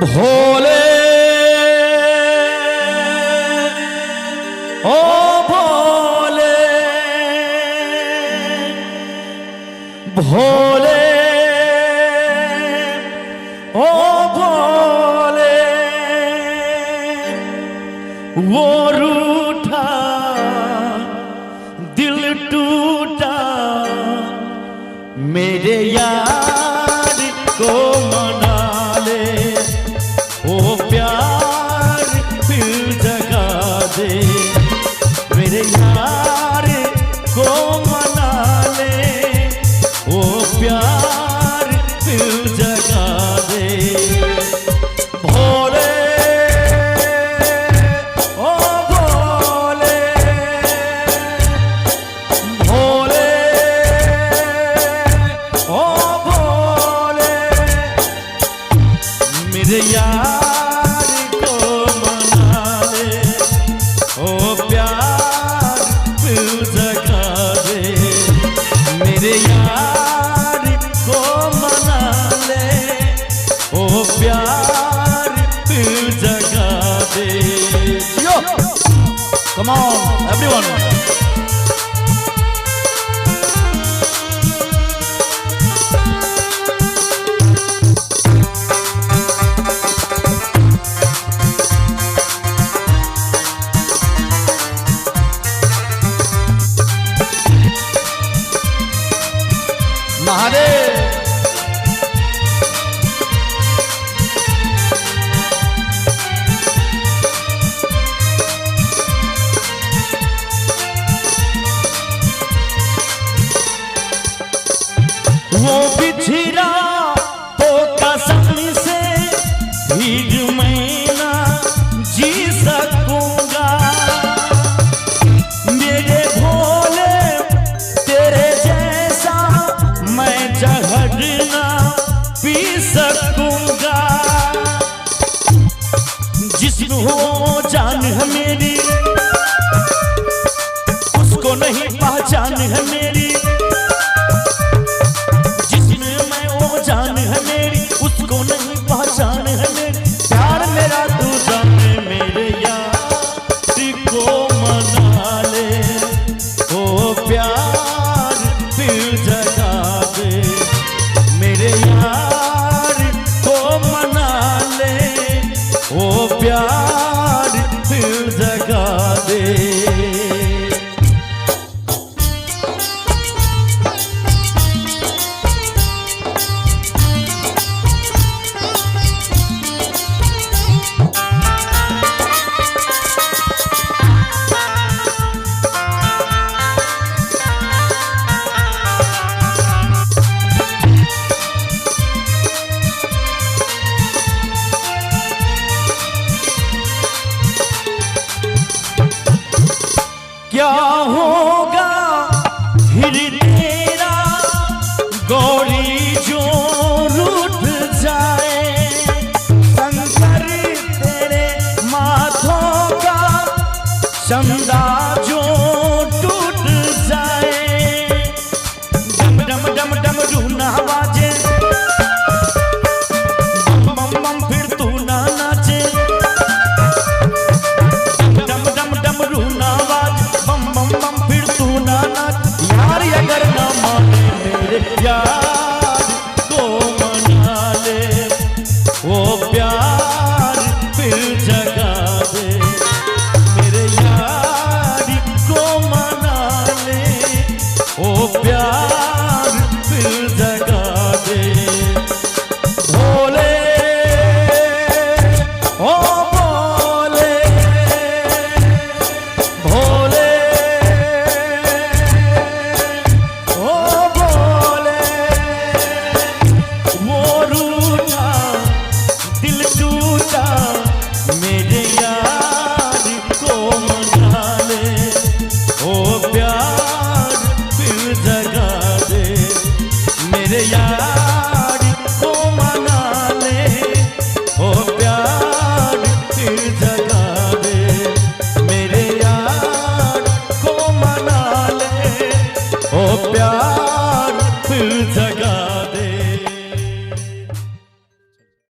भोले ओ भोले भोले ओ भोले वो रूठा दिल टूटा मेरे यार को मना ले ओ प्यार फिर जगा दे मेरे यार को मना ले ओ प्यार फिर जगा दे भोले ओ भोले भोले ओ भोले मेरे यार को मना ले ओ प्यार फिर जगा दे मेरे यार को मना ले ओ प्यार फिर जगा दे यो come on everyone महादेव वो बिछड़ा तो कसम से भीड़ में ना जी सकूंगा मेरे भोले तेरे जैसा मैं जहर ना पी सकूंगा जिस्म हो जान है मेरी उसको नहीं पहचान है मेरी